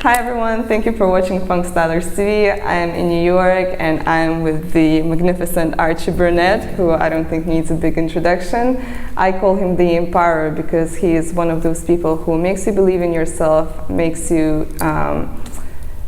Hi everyone, thank you for watching Funkstylers TV. I am in New York and I'm with the magnificent Archie Burnett, who I don't think needs a big introduction. I call him the empowerer because he is one of those people who makes you believe in yourself, makes you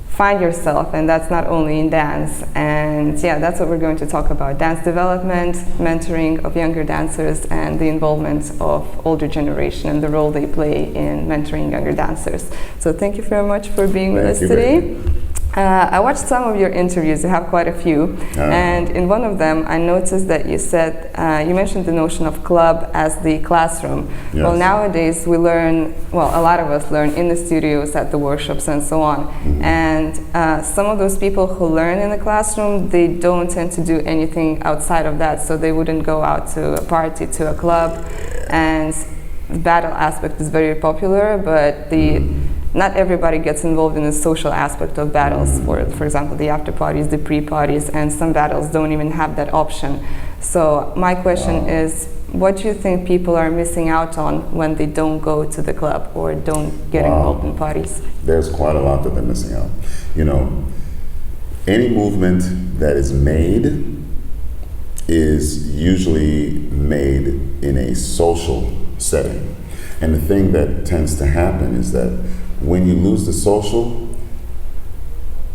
find yourself, and that's not only in dance. And yeah, that's what we're going to talk about: dance development, mentoring of younger dancers, and the involvement of older generation and the role they play in mentoring younger dancers. So thank you very much for being with us today. I watched some of your interviews, you have quite a few, and in one of them I noticed that you said, you mentioned the notion of club as the classroom. Yes. Well, nowadays we learn, well, a lot of us learn in the studios, at the workshops and so on, and some of those people who learn in the classroom, they don't tend to do anything outside of that, so they wouldn't go out to a party, to a club, and the battle aspect is very popular, but not everybody gets involved in the social aspect of battles, for example, the after parties, the pre-parties, and some battles don't even have that option. So my question is, what do you think people are missing out on when they don't go to the club or don't get involved in parties? There's quite a lot that they're missing out. You know, any movement that is made is usually made in a social setting. And the thing that tends to happen is that when you lose the social,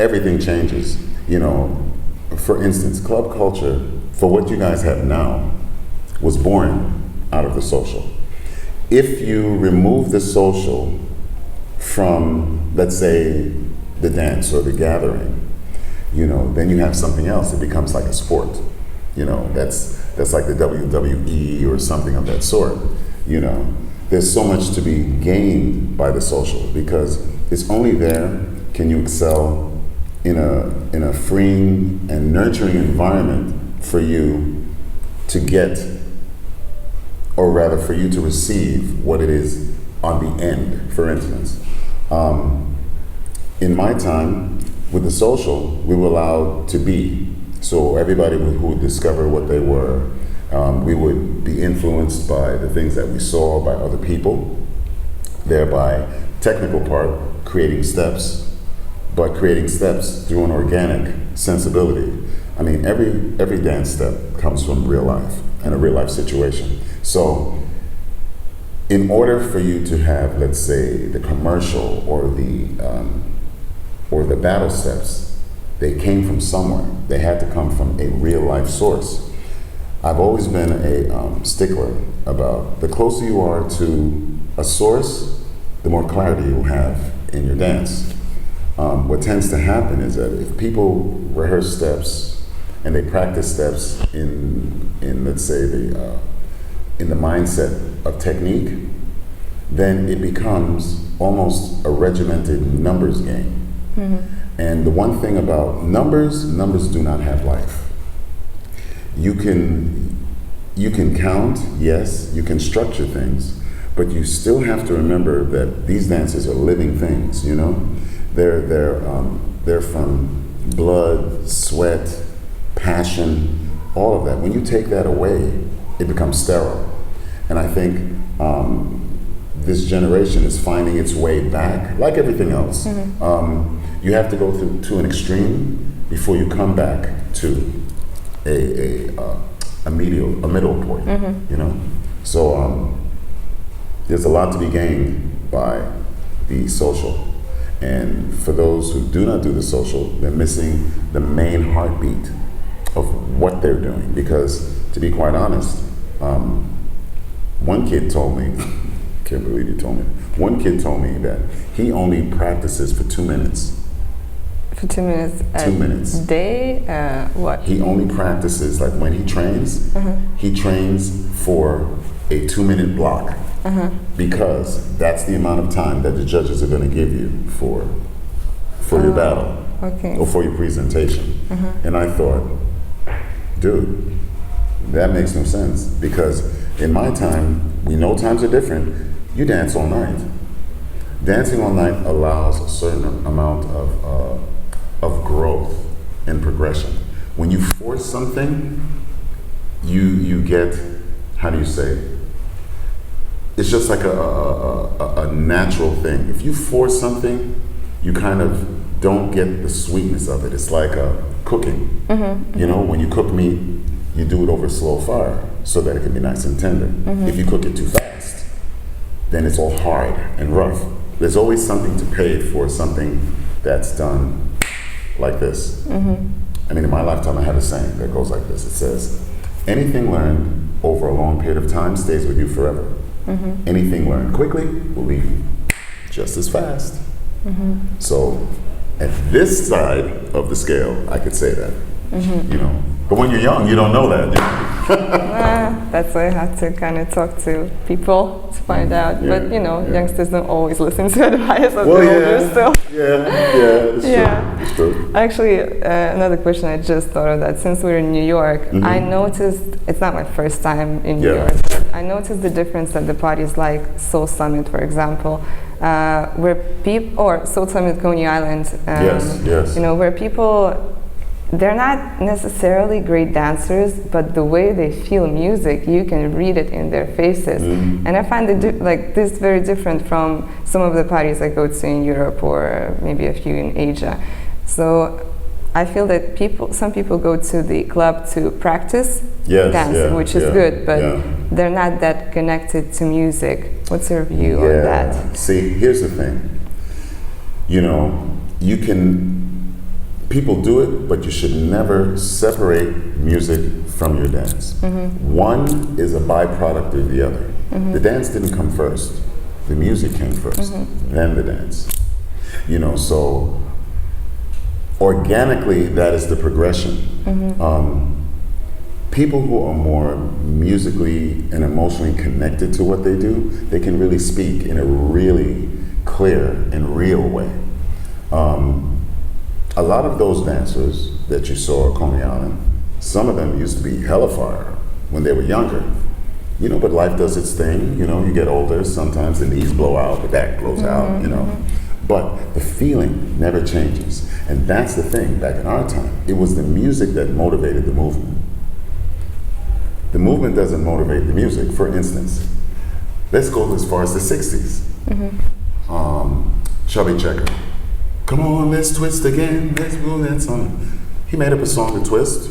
everything changes. You know, for instance, club culture, for what you guys have now, was born out of the social. If you remove the social from, let's say, the dance or the gathering, you know, then you have something else. It becomes like a sport. You know, that's like the WWE or something of that sort, you know. There's so much to be gained by the social, because it's only there can you excel in a freeing and nurturing environment for you to get, or rather for you to receive what it is on the end. For instance, in my time with the social, we were allowed to be. So everybody who would discover what they were, we would be influenced by the things that we saw by other people, thereby technical part, creating steps, but creating steps through an organic sensibility. I mean, every dance step comes from real life and a real life situation. So in order for you to have, let's say, the commercial or the battle steps, they came from somewhere. They had to come from a real life source. I've always been a stickler about the closer you are to a source, the more clarity you'll have in your dance. What tends to happen is that if people rehearse steps and they practice steps in let's say in the mindset of technique, then it becomes almost a regimented numbers game. And the one thing about numbers do not have life. You can count, yes, you can structure things, but you still have to remember that these dances are living things, you know? They're from blood, sweat, passion, all of that. When you take that away, it becomes sterile. And I think this generation is finding its way back, like everything else. You have to go through to an extreme before you come back to a middle point, you know. So there's a lot to be gained by the social, and for those who do not do the social, they're missing the main heartbeat of what they're doing. Because to be quite honest, one kid told me, can't believe he told me. One kid told me that he only practices for 2 minutes. For 2 minutes 2 minutes a day? What? He only practices, like when he trains, he trains for a 2-minute block, because that's the amount of time that the judges are going to give you for your battle, or for your presentation. And I thought, dude, that makes no sense, because in my time, we know times are different, you dance all night. Dancing all night allows a certain amount of growth and progression. When you force something, you get, how do you say, it's just like a natural thing. If you force something, you kind of don't get the sweetness of it. It's like cooking. You know, when you cook meat, you do it over slow fire so that it can be nice and tender. If you cook it too fast, then it's all hard and rough. There's always something to pay for something that's done like this. I mean, in my lifetime, I have a saying that goes like this. It says, anything learned over a long period of time stays with you forever. Anything learned quickly will leave you just as fast. So at this side of the scale, I could say that, you know. But when you're young, you don't know that. That's why I have to kind of talk to people to find out. But you know, youngsters don't always listen to advice of the older still. It's true. Actually, another question I just thought of that since we're in New York, I noticed, it's not my first time in New York, but I noticed the difference at the parties like Soul Summit, for example, where people, or Soul Summit Coney Island, you know, where people, they're not necessarily great dancers, but the way they feel music, you can read it in their faces. And I find it like this very different from some of the parties I go to in Europe or maybe a few in Asia. So I feel that some people go to the club to practice dancing, which is good, but they're not that connected to music. What's your view on that? See, here's the thing. You know, people do it, but you should never separate music from your dance. One is a byproduct of the other. The dance didn't come first. The music came first, then the dance. You know, so organically, that is the progression. People who are more musically and emotionally connected to what they do, they can really speak in a really clear and real way. A lot of those dancers that you saw at Coney Island, some of them used to be hella fire when they were younger. You know, but life does its thing. You know, you get older, sometimes the knees blow out, the back blows out, you know. But the feeling never changes. And that's the thing, back in our time, it was the music that motivated the movement. The movement doesn't motivate the music. For instance, let's go as far as the 60s. Chubby Checker. Come on, let's twist again, let's go that song. He made up a song to twist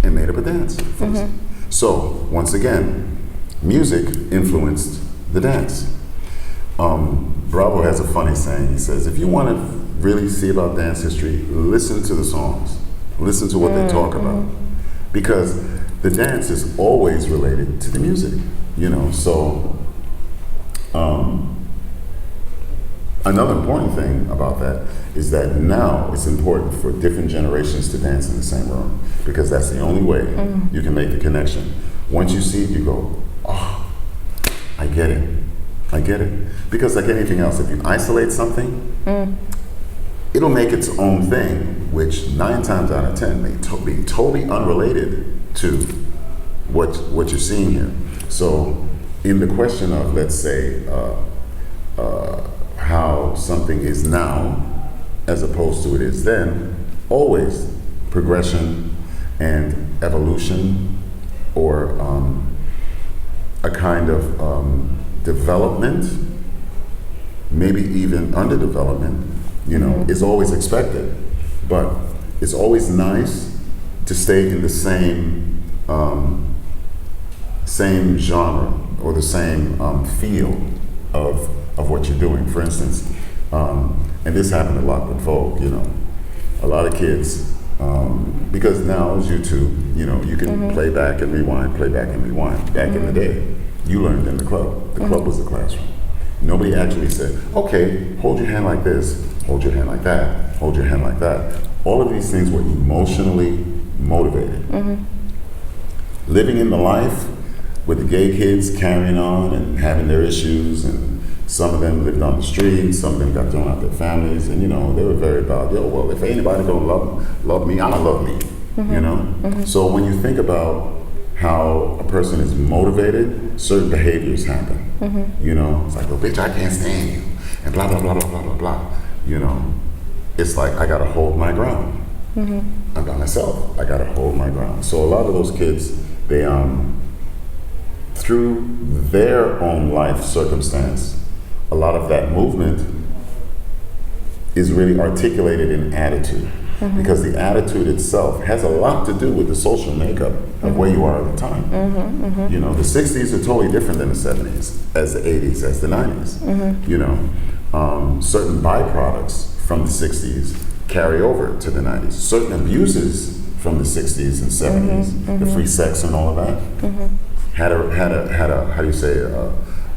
and made up a dance. So, once again, music influenced the dance. Bravo has a funny saying. He says, if you want to really see about dance history, listen to the songs. Listen to what they talk about. Because the dance is always related to the music, you know, so another important thing about that is that now it's important for different generations to dance in the same room, because that's the only way you can make the connection. Once you see it, you go, oh, I get it. I get it. Because like anything else, if you isolate something, it'll make its own thing, which 9 times out of 10 may be totally unrelated to what you're seeing here. So in the question of, let's say, how something is now as opposed to it is then, always progression and evolution, or a kind of development, maybe even underdevelopment, you know, is always expected. But it's always nice to stay in the same genre or the same feel of what you're doing. For instance, and this happened a lot with Vogue, you know, a lot of kids, because now it's YouTube, you know, you can play back and rewind, play back and rewind. Back in the day, you learned in the club. The club was the classroom. Nobody actually said, okay, hold your hand like this, hold your hand like that, hold your hand like that. All of these things were emotionally motivated. Living in the life with the gay kids carrying on and having their issues, and some of them lived on the streets, some of them got thrown out their families, and you know, they were very about, yo, well, if anybody don't love me, I'ma love me, you know? So when you think about how a person is motivated, certain behaviors happen. You know, it's like, oh, bitch, I can't stand you, and blah, blah, blah, blah, blah, blah, blah. You know, it's like, I gotta hold my ground. I'm by myself, I gotta hold my ground. So a lot of those kids, they, through their own life circumstance, a lot of that movement is really articulated in attitude. Because the attitude itself has a lot to do with the social makeup of where you are at the time. You know, the 60s are totally different than the 70s, as the 80s, as the 90s. You know, certain byproducts from the 60s carry over to the 90s. Certain abuses from the 60s and 70s, the free sex and all of that, had a how do you say,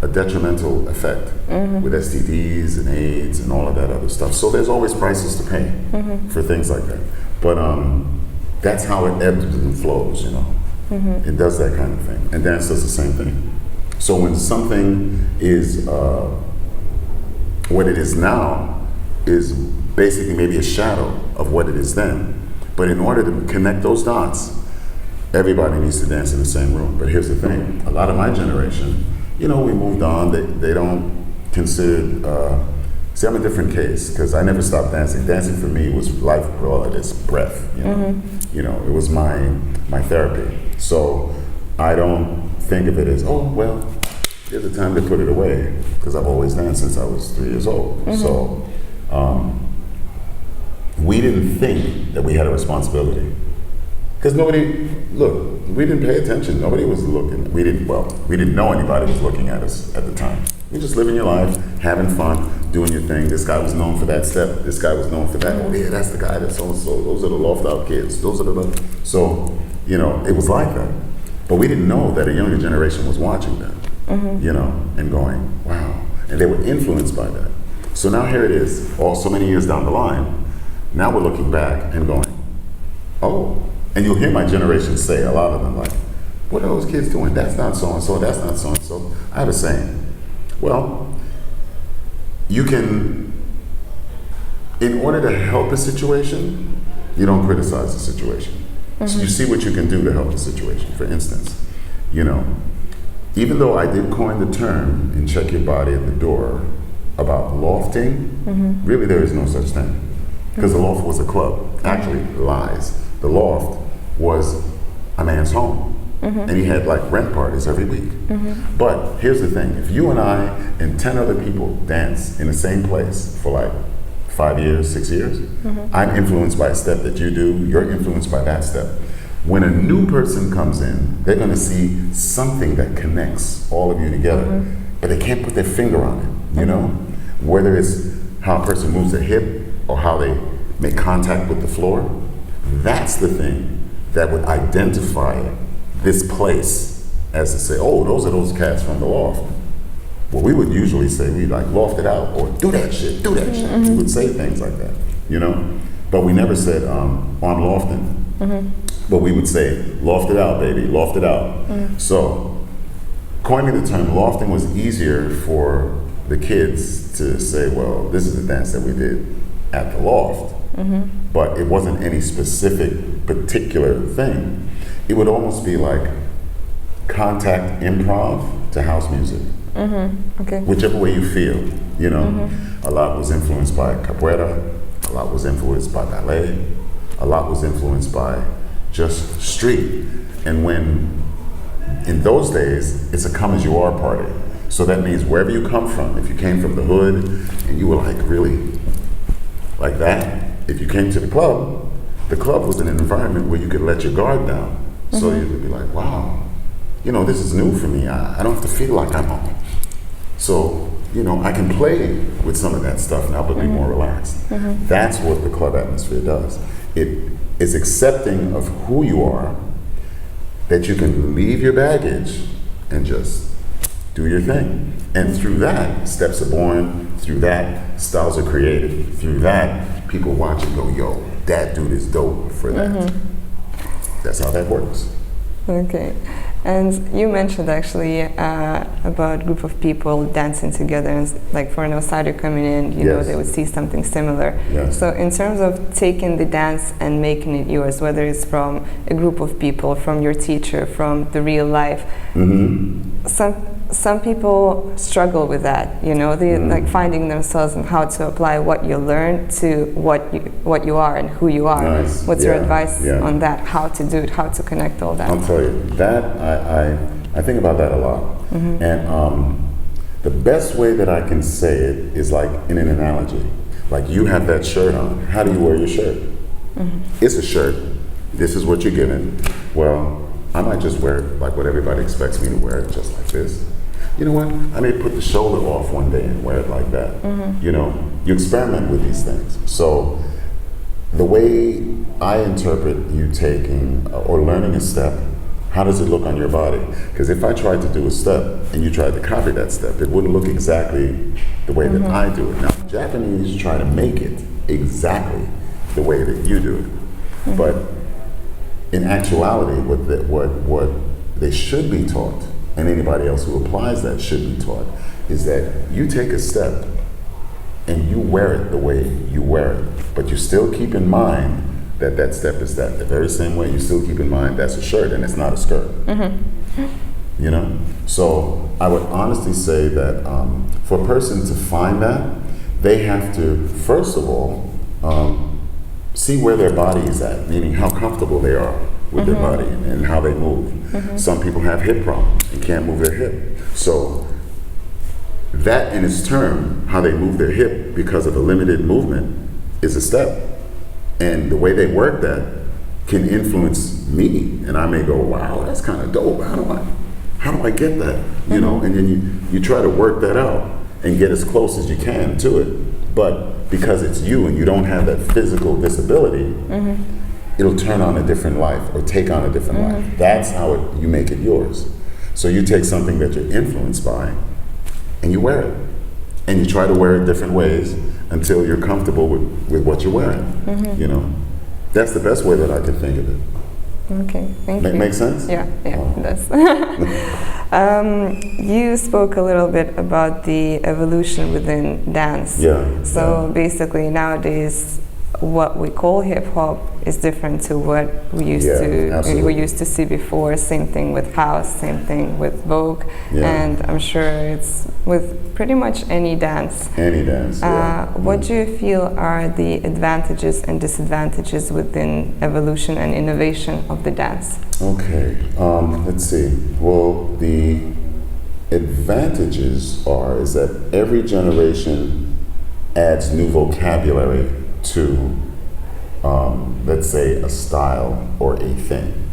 a detrimental effect with STDs and AIDS and all of that other stuff. So there's always prices to pay for things like that. But that's how it ebbs and flows, you know. It does that kind of thing. And dance does the same thing. So when something is what it is now is basically maybe a shadow of what it is then. But in order to connect those dots, everybody needs to dance in the same room. But here's the thing, a lot of my generation, you know, we moved on. They don't consider, see, I'm a different case because I never stopped dancing. Dancing for me was life, all it is breath, you know. You know, it was my therapy. So I don't think of it as, oh, well, there's a time to put it away because I've always danced since I was 3 years old. So we didn't think that we had a responsibility. Because nobody, look, we didn't pay attention. Nobody was looking. We didn't know anybody was looking at us at the time. You just living your life, having fun, doing your thing. This guy was known for that step. This guy was known for that. Oh yeah, that's the guy that's so-and-so. Those are the loft out kids. Those are the, so, you know, it was like that. But we didn't know that a younger generation was watching them, you know, and going, wow. And they were influenced by that. So now here it is, so many years down the line. Now we're looking back and going, oh. And you'll hear my generation say, a lot of them, like, what are those kids doing? That's not so-and-so, that's not so-and-so. I have a saying, well, you can, in order to help a situation, you don't criticize the situation. So you see what you can do to help the situation. For instance, you know, even though I did coin the term in Check Your Body at the Door about lofting, really there is no such thing. Because the loft was a club. Actually, lies. The loft was a man's home. And he had like rent parties every week. But here's the thing, if you and I and 10 other people dance in the same place for like 5 years, 6 years, I'm influenced by a step that you do, you're influenced by that step. When a new person comes in, they're gonna see something that connects all of you together, but they can't put their finger on it, you know? Whether it's how a person moves their hip or how they make contact with the floor, that's the thing that would identify this place as to say, oh, those are those cats from the loft. Well, we would usually say, we like loft it out, or do that shit, do that shit. We would say things like that, you know? But we never said, I'm lofting. But we would say, loft it out, baby, loft it out. So, coining the term lofting was easier for the kids to say, well, this is the dance that we did at the loft. But it wasn't any specific particular thing. It would almost be like contact improv to house music. Okay. Whichever way you feel, you know. A lot was influenced by capoeira, a lot was influenced by ballet, a lot was influenced by just street. And when, in those days, it's a come as you are party. So that means wherever you come from, if you came from the hood and you were like really like that, if you came to the club was an environment where you could let your guard down. So you could be like, wow, you know, this is new for me. I don't have to feel like I'm home. So, you know, I can play with some of that stuff now, but be more relaxed. That's what the club atmosphere does. It is accepting of who you are, that you can leave your baggage and just do your thing. And through that, steps are born. Through that, styles are created. Through that, people watch and go, yo, that dude is dope for that. That's how that works. Okay. And you mentioned actually about a group of people dancing together, and like for an outsider coming in, you know, they would see something similar. So in terms of taking the dance and making it yours, whether it's from a group of people, from your teacher, from the real life, some people struggle with that, you know, they like finding themselves and how to apply what you learn to what you are and who you are. What's your advice on that? How to do it? How to connect all that? I'll tell you that I think about that a lot, and the best way that I can say it is like in an analogy. Like you have that shirt on. How do you wear your shirt? It's a shirt. This is what you're given. Well, I might just wear it like what everybody expects me to wear it, just like this. You know what? I may put the shoulder off one day and wear it like that. You know, you experiment with these things. So the way I interpret you taking or learning a step, how does it look on your body? Because if I tried to do a step and you tried to copy that step, it wouldn't look exactly the way that I do it. Now, Japanese try to make it exactly the way that you do it. But in actuality, what they should be taught, and anybody else who applies that should be taught, is that you take a step and you wear it the way you wear it. But you still keep in mind that that step is that the very same way. You still keep in mind that's a shirt and it's not a skirt. You know? So I would honestly say that for a person to find that, they have to, first of all, see where their body is at, meaning how comfortable they are with their body and how they move. Some people have hip problems and can't move their hip. So that in its turn, how they move their hip because of the limited movement is a step. And the way they work that can influence me. And I may go, wow, that's kind of dope. How do I get that? You know, and then you try to work that out and get as close as you can to it. But because it's you and you don't have that physical disability, it'll turn on a different life or take on a different life. That's how you make it yours. So you take something that you're influenced by and you wear it. And you try to wear it different ways until you're comfortable with what you're wearing. You know, that's the best way that I can think of it. Okay, thank you. Make sense? Yeah, it does. You spoke a little bit about the evolution within dance. Yeah. So basically nowadays, what we call hip hop is different to what we used to see before. Same thing with house, same thing with Vogue, and I'm sure it's with pretty much any dance. Any dance. What do you feel are the advantages and disadvantages within evolution and innovation of the dance? Okay, let's see. Well, the advantages is that every generation adds new vocabulary to, let's say, a style or a thing.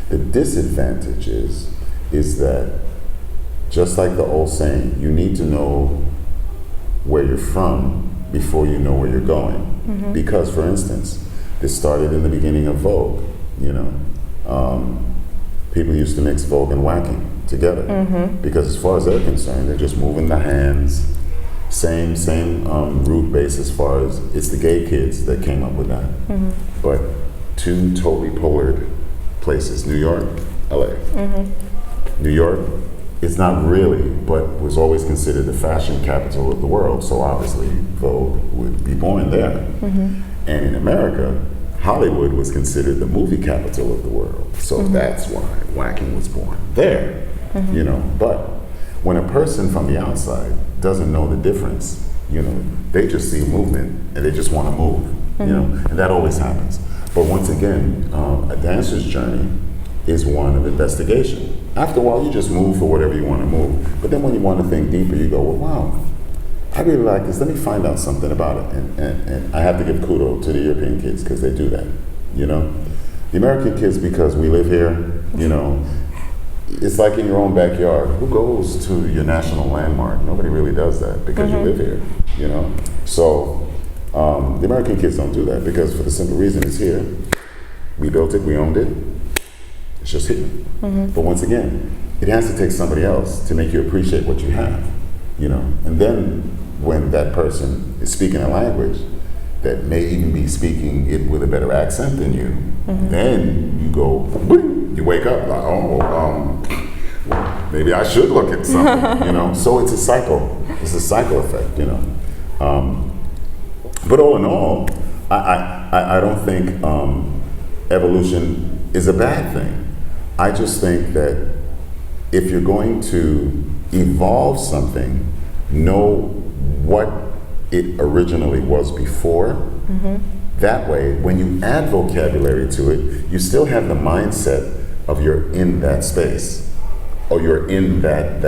The disadvantage is that, just like the old saying, you need to know where you're from before you know where you're going. Because, for instance, this started in the beginning of Vogue, you know. People used to mix Vogue and whacking together. Because as far as they're concerned, they're just moving the hands, same root base as far as it's the gay kids that came up with that. But two totally polar places, New York, LA. New York, it's not really, but was always considered the fashion capital of the world, so obviously Vogue would be born there. And in America, Hollywood was considered the movie capital of the world, so that's why whacking was born there. You know, but when a person from the outside doesn't know the difference, you know, they just see movement and they just want to move, you know, and that always happens. But once again, a dancer's journey is one of investigation. After a while, you just move for whatever you want to move. But then when you want to think deeper, you go, well, wow, I really like this. Let me find out something about it. And I have to give kudos to the European kids because they do that, you know. The American kids, because we live here, you know, it's like in your own backyard. Who goes to your national landmark? Nobody really does that because you live here, you know. So the American kids don't do that because for the simple reason it's here. We built it, we owned it. It's just here. But once again, it has to take somebody else to make you appreciate what you have, you know. And then when that person is speaking a language that may even be speaking it with a better accent than you, then you go, you wake up like, well, maybe I should look at something, you know. So it's a cycle. It's a cycle effect, you know. But all in all, I don't think evolution is a bad thing. I just think that if you're going to evolve something, know what it originally was before. That way, when you add vocabulary to it, you still have the mindset of you're in that space or you're in that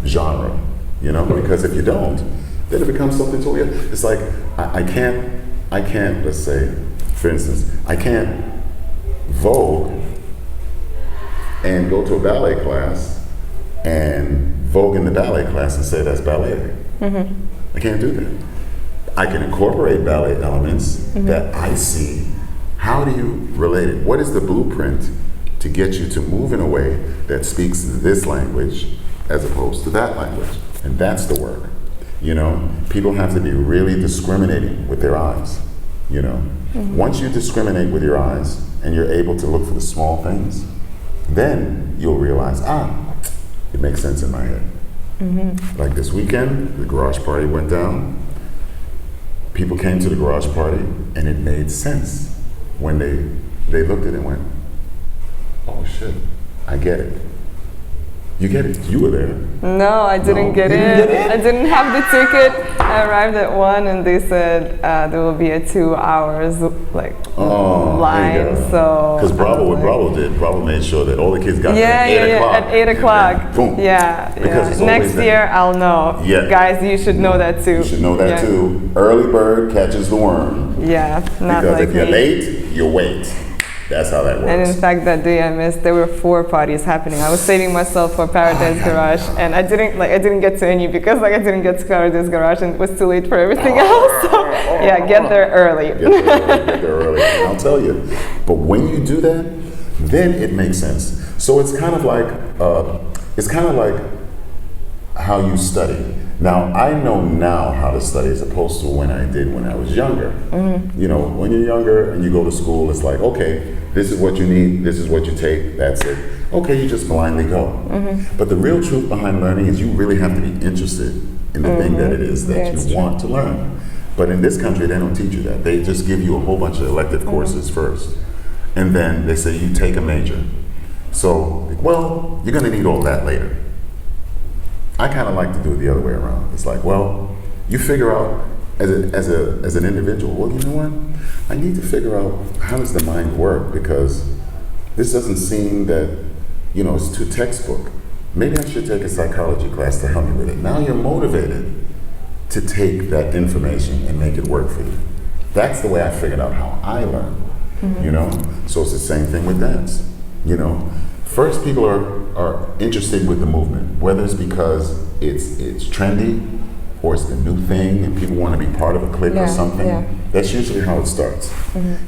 genre, you know? Because if you don't, Then it becomes something totally. It's like I can't. Let's say, for instance, I can't vogue and go to a ballet class and vogue in the ballet class and say that's ballet. I can't do that. I can incorporate ballet elements that I see. How do you relate it? What is the blueprint to get you to move in a way that speaks this language as opposed to that language? And that's the work. You know, people have to be really discriminating with their eyes. You know, once you discriminate with your eyes and you're able to look for the small things, then you'll realize, it makes sense in my head. Like this weekend, the garage party went down. People came to the garage party and it made sense when they looked at it and went, oh shit, I get it. You get it. You were there. No, I didn't get it. I didn't have the ticket. I arrived at 1 and they said there will be a 2 hours line. So because Bravo did. Bravo made sure that all the kids got there at 8 o'clock. At 8 o'clock. Boom. Yeah. Next year I'll know. Yeah. Guys, you should know that too. You should know that too. Early bird catches the worm. Yeah. Not because like if you're me. late, you wait. That's how that works. And in fact, that day I missed. There were 4 parties happening. I was saving myself for Paradise Garage, and I didn't get to any because I didn't get to Paradise Garage, and it was too late for everything else. So get there early. Get there early. I'll tell you. But when you do that, then it makes sense. So it's kind of like how you study. Now, I know now how to study as opposed to when I did when I was younger. You know, when you're younger and you go to school, it's like, okay, this is what you need, this is what you take, that's it. Okay, you just blindly go. But the real truth behind learning is you really have to be interested in the thing that it is that you want to learn. But in this country, they don't teach you that. They just give you a whole bunch of elective courses first. And then they say, you take a major. So, well, you're gonna need all that later. I kind of like to do it the other way around. It's like, well, you figure out as an individual, well, you know what? I need to figure out how does the mind work, because this doesn't seem that, you know, it's too textbook. Maybe I should take a psychology class to help me with it. Now you're motivated to take that information and make it work for you. That's the way I figured out how I learn, you know? So it's the same thing with dance, you know? First, people are interested with the movement, whether it's because it's trendy or it's the new thing and people want to be part of a clique or something. That's usually how it starts.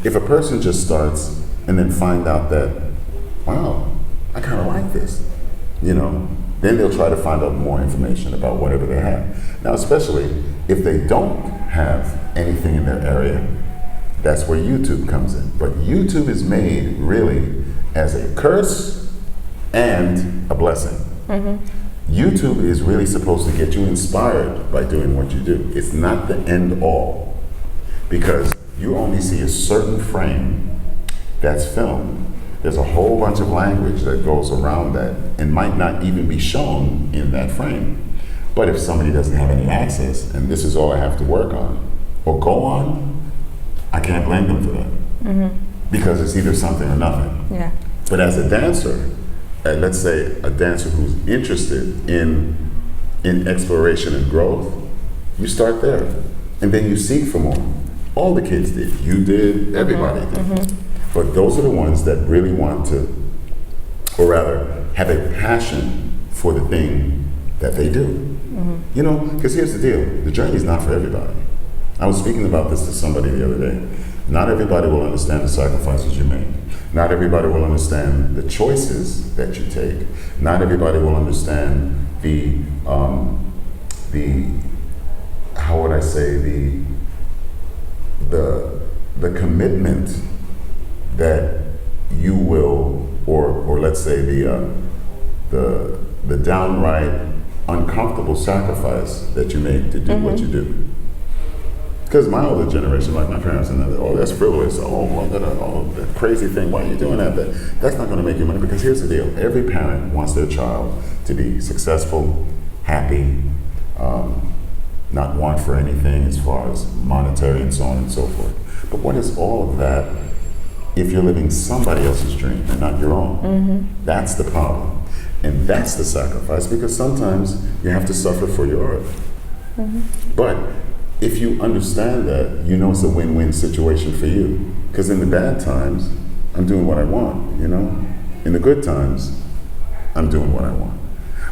If a person just starts and then find out that, wow, I kind of like this, you know, then they'll try to find out more information about whatever they have. Now, especially if they don't have anything in their area, that's where YouTube comes in. But YouTube is made really as a curse and a blessing. YouTube is really supposed to get you inspired by doing what you do. It's not the end all, because you only see a certain frame that's filmed. There's a whole bunch of language that goes around that and might not even be shown in that frame. But if somebody doesn't have any access and this is all I have to work on or go on, I can't blame them for that. Because it's either something or nothing. But as a dancer, let's say a dancer who's interested in exploration and growth, you start there. And then you seek for more. All the kids did. You did, everybody did. But those are the ones that really want to, or rather, have a passion for the thing that they do. You know, because here's the deal. The journey's not for everybody. I was speaking about this to somebody the other day. Not everybody will understand the sacrifices you make. Not everybody will understand the choices that you take. Not everybody will understand the how would I say, the commitment that you will, or let's say the downright uncomfortable sacrifice that you make to do what you do. Because my older generation, like my parents, and oh, that's frivolous. Oh, that crazy thing. Why are you doing that? That's not going to make you money. Because here's the deal: every parent wants their child to be successful, happy, not want for anything as far as monetary and so on and so forth. But what is all of that if you're living somebody else's dream and not your own? That's the problem, and that's the sacrifice. Because sometimes you have to suffer for your art. But if you understand that, you know it's a win-win situation for you. Because in the bad times, I'm doing what I want, you know? In the good times, I'm doing what I want.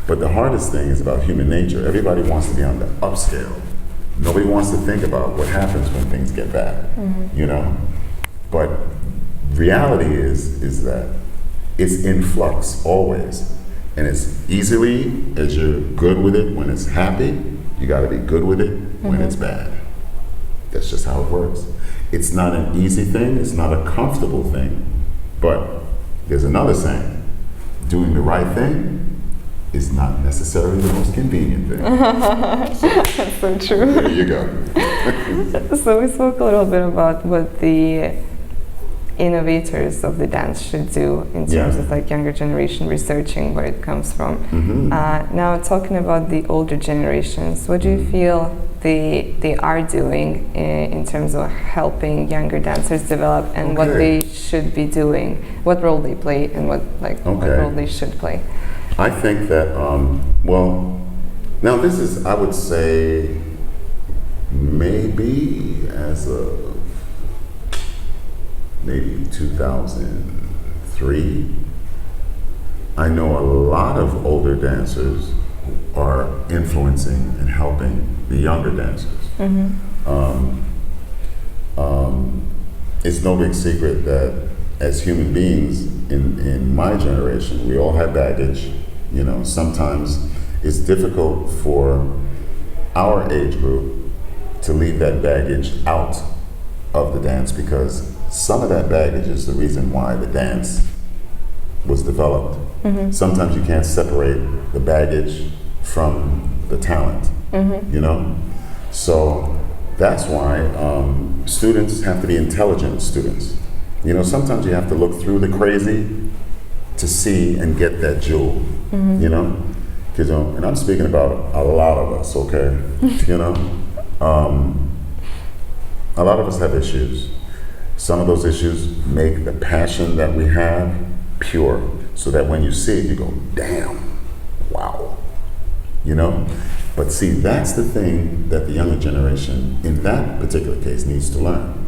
But the hardest thing is about human nature. Everybody wants to be on the upscale. Nobody wants to think about what happens when things get bad, you know? But reality is that it's in flux always. And as easily as you're good with it when it's happy, you gotta be good with it when it's bad. That's just how it works. It's not an easy thing, it's not a comfortable thing. But there's another saying, doing the right thing is not necessarily the most convenient thing. That's so true. There you go. So we spoke a little bit about what the innovators of the dance should do in terms of like younger generation researching where it comes from. Now talking about the older generations, what do you feel they are doing in terms of helping younger dancers develop, and what they should be doing, what role they play, and what role they should play? I think that, well, now this is, I would say, maybe as of maybe 2003, I know a lot of older dancers are influencing and helping the younger dancers. It's no big secret that as human beings in my generation, we all have baggage. You know, sometimes it's difficult for our age group to leave that baggage out of the dance, because some of that baggage is the reason why the dance was developed. Sometimes you can't separate the baggage from the talent, you know? So that's why students have to be intelligent students. You know, sometimes you have to look through the crazy to see and get that jewel, you know? And I'm speaking about a lot of us, okay? You know? A lot of us have issues. Some of those issues make the passion that we have pure, so that when you see it, you go, damn, wow, you know? But see, that's the thing that the younger generation, in that particular case, needs to learn.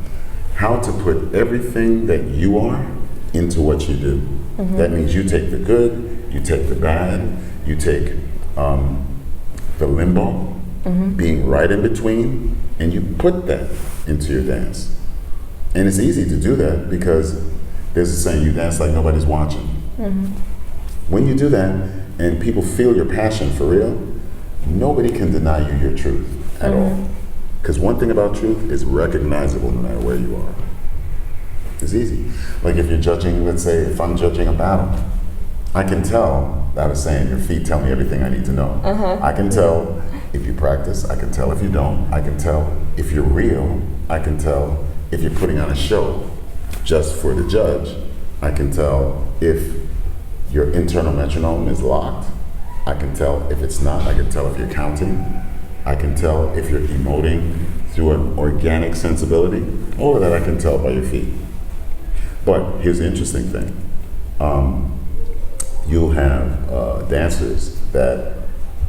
How to put everything that you are into what you do. That means you take the good, you take the bad, you take the limbo, being right in between, and you put that into your dance. And it's easy to do that because there's a saying, you dance like nobody's watching. When you do that and people feel your passion for real, nobody can deny you your truth at all. Because one thing about truth is recognizable no matter where you are. It's easy. Like if you're judging, let's say if I'm judging a battle, I can tell, I was saying, your feet tell me everything I need to know. I can tell if you practice, I can tell if you don't, I can tell if you're real, I can tell if you're putting on a show just for the judge, I can tell if your internal metronome is locked, I can tell if it's not, I can tell if you're counting, I can tell if you're emoting through an organic sensibility. All of that I can tell by your feet. But here's the interesting thing. You'll have dancers that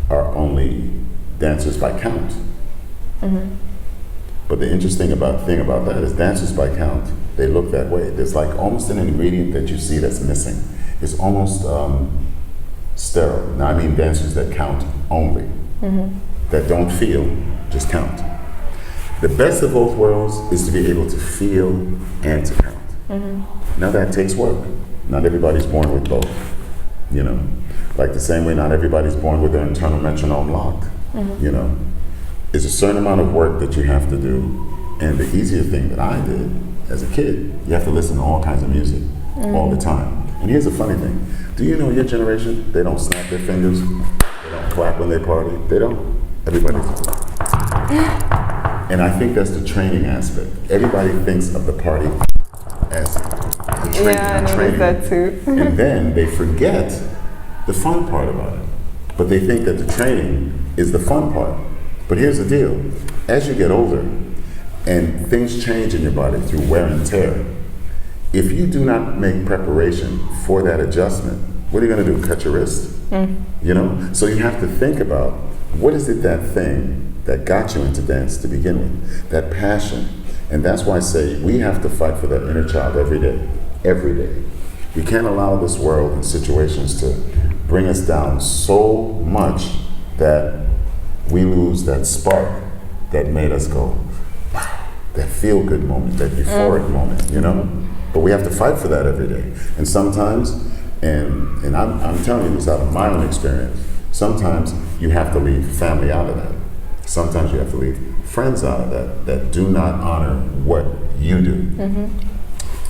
are only dancers by count. But the interesting thing about that is dancers by count, they look that way. There's like almost an ingredient that you see that's missing. It's almost sterile. Now I mean dancers that count only, that don't feel, just count. The best of both worlds is to be able to feel and to count. Now that takes work. Not everybody's born with both, you know. Like the same way not everybody's born with their internal metronome locked, you know. It's a certain amount of work that you have to do. And the easier thing that I did as a kid, you have to listen to all kinds of music all the time. And here's the funny thing. Do you know your generation, they don't snap their fingers, they don't clap when they party, they don't. Everybody's And I think that's the training aspect. Everybody thinks of the party as the training. Yeah, I noticed that too. And then they forget the fun part about it. But they think that the training is the fun part. But here's the deal. As you get older and things change in your body through wear and tear, if you do not make preparation for that adjustment, what are you going to do? Cut your wrist? You know? So you have to think about, what is it, that thing that got you into dance to begin with? That passion. And that's why I say we have to fight for that inner child every day. Every day. We can't allow this world and situations to bring us down so much that we lose that spark that made us go, wow, that feel-good moment, that euphoric moment, you know? But we have to fight for that every day. And sometimes, and I'm telling you this out of my own experience, sometimes you have to leave family out of that. Sometimes you have to leave friends out of that do not honor what you do.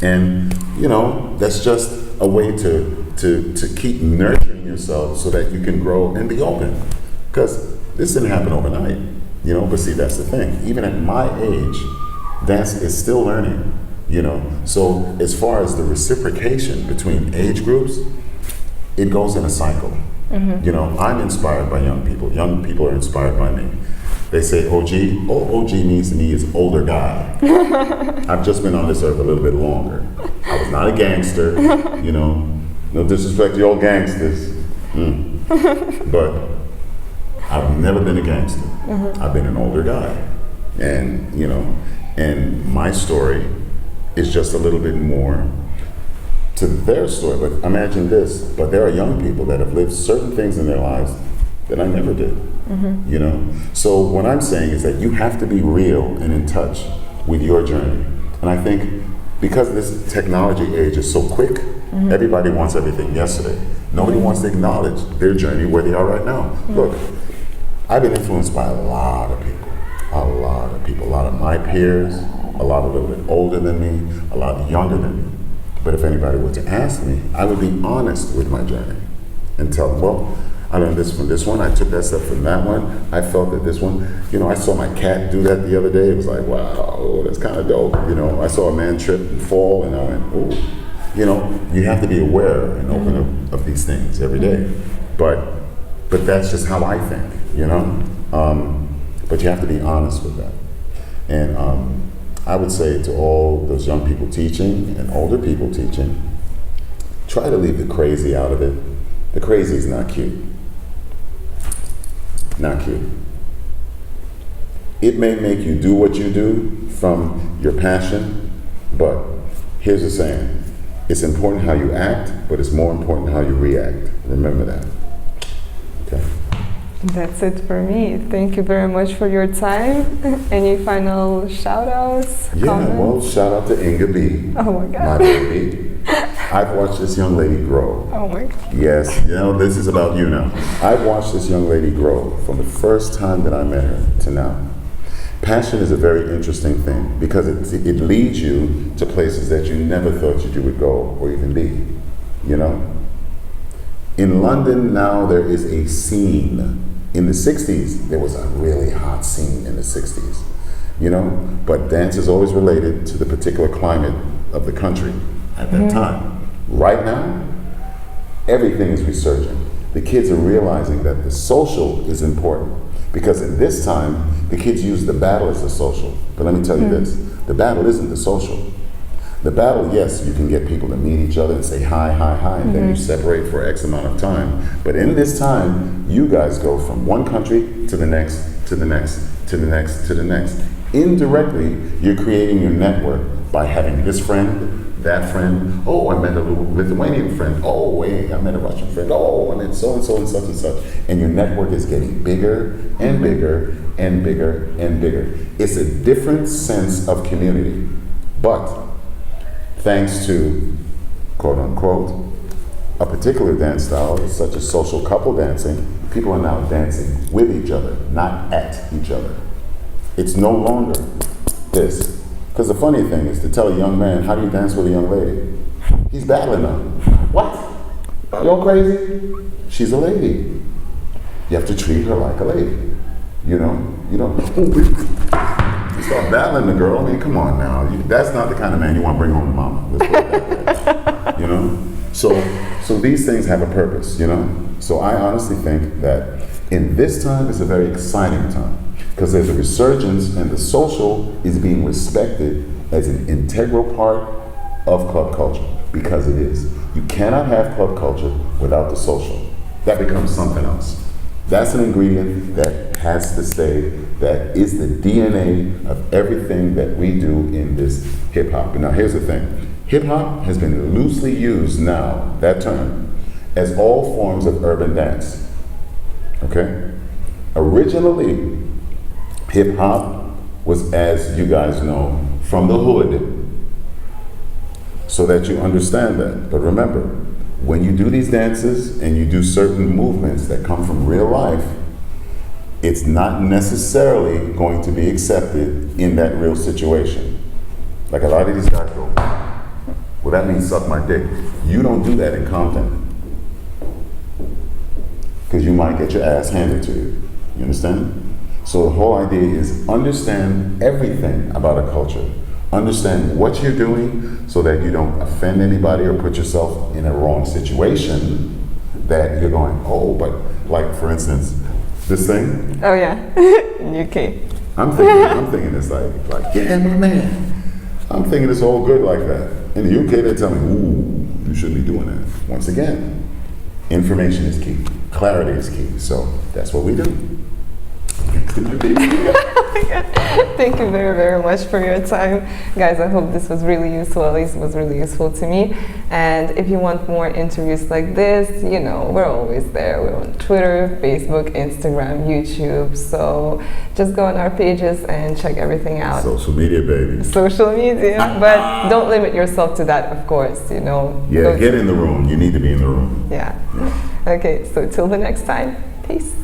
And, you know, that's just a way to keep nurturing yourself so that you can grow and be open. Because this didn't happen overnight, you know, but see, that's the thing. Even at my age, dance is still learning, you know. So as far as the reciprocation between age groups, it goes in a cycle. You know, I'm inspired by young people. Young people are inspired by me. They say OG. All OG means to me is older guy. I've just been on this earth a little bit longer. I was not a gangster, you know. No disrespect to the old gangsters. But I've never been a gangster. I've been an older guy. And, you know, and my story is just a little bit more to their story. But imagine this, but there are young people that have lived certain things in their lives that I never did. You know? So what I'm saying is that you have to be real and in touch with your journey. And I think because this technology age is so quick, everybody wants everything yesterday. Nobody wants to acknowledge their journey where they are right now. Look, I've been influenced by a lot of people, a lot of my peers, a lot a little bit older than me, a lot younger than me. But if anybody were to ask me, I would be honest with my journey and tell them, well, I learned this from this one, I took that stuff from that one, I felt that this one, you know, I saw my cat do that the other day, it was like, wow, that's kind of dope, you know. I saw a man trip and fall, and I went, ooh. You know, you have to be aware and open of these things every day. But that's just how I think, you know. But you have to be honest with that. And I would say to all those young people teaching and older people teaching, try to leave the crazy out of it. The crazy is not cute. Not cute. It may make you do what you do from your passion, but here's the saying. It's important how you act, but it's more important how you react. Remember that. Okay. That's it for me. Thank you very much for your time. Any final shout-outs? Yeah, comments? well, shout out to Inga B. Oh my God. My baby. I've watched this young lady grow. Oh my God. Yes, you know, this is about you now. I've watched this young lady grow from the first time that I met her to now. Passion is a very interesting thing because it leads you to places that you never thought you would go or even be, you know? In London now there is a scene. In the 60s, there was a really hot scene in the 60s, you know? But dance is always related to the particular climate of the country at that time. Right now, everything is resurgent. The kids are realizing that the social is important because in this time, the kids use the battle as the social. But let me tell you this, the battle isn't the social. The battle, yes, you can get people to meet each other and say hi, and then you separate for X amount of time. But in this time, you guys go from one country to the next, to the next, to the next, to the next. Indirectly, you're creating your network by having this friend, that friend. Oh, I met a Lithuanian friend. Oh, wait, I met a Russian friend. Oh, I met so-and-so and such and such. And your network is getting bigger and bigger and bigger and bigger. It's a different sense of community. But thanks to, quote unquote, a particular dance style, such as social couple dancing, people are now dancing with each other, not at each other. It's no longer this. Because the funny thing is to tell a young man, how do you dance with a young lady? He's battling them. What? You're crazy? She's a lady. You have to treat her like a lady. You know? You don't you start battling the girl. I mean, come on now. That's not the kind of man you want to bring home to mama. Let's put it that way. You know? So these things have a purpose, you know? So I honestly think that in this time is a very exciting time. Because there's a resurgence and the social is being respected as an integral part of club culture, because it is. You cannot have club culture without the social. That becomes something else. That's an ingredient that has to stay, that is the DNA of everything that we do in this hip hop. Now here's the thing. Hip hop has been loosely used now, that term, as all forms of urban dance. Okay? Originally, hip hop was, as you guys know, from the hood, so that you understand that. But remember, when you do these dances and you do certain movements that come from real life, it's not necessarily going to be accepted in that real situation. Like a lot of these guys go, well, that means suck my dick. You don't do that in Compton, because you might get your ass handed to you. You understand? So the whole idea is understand everything about a culture. Understand what you're doing so that you don't offend anybody or put yourself in a wrong situation that you're going, oh, but like for instance, this thing. Oh yeah, in UK. I'm thinking it's like, yeah, my man. I'm thinking it's all good like that. In the UK, they tell me, ooh, you shouldn't be doing that. Once again, information is key. Clarity is key. So that's what we do. Thank you very, very much for your time. Guys, I hope this was really useful. At least it was really useful to me. And if you want more interviews like this, you know, we're always there. We're on Twitter, Facebook, Instagram, YouTube. So just go on our pages and check everything out. Social media, baby. Social media. But don't limit yourself to that, of course, you know. Yeah, get in the room. You need to be in the room. Yeah. Okay, so till the next time, peace.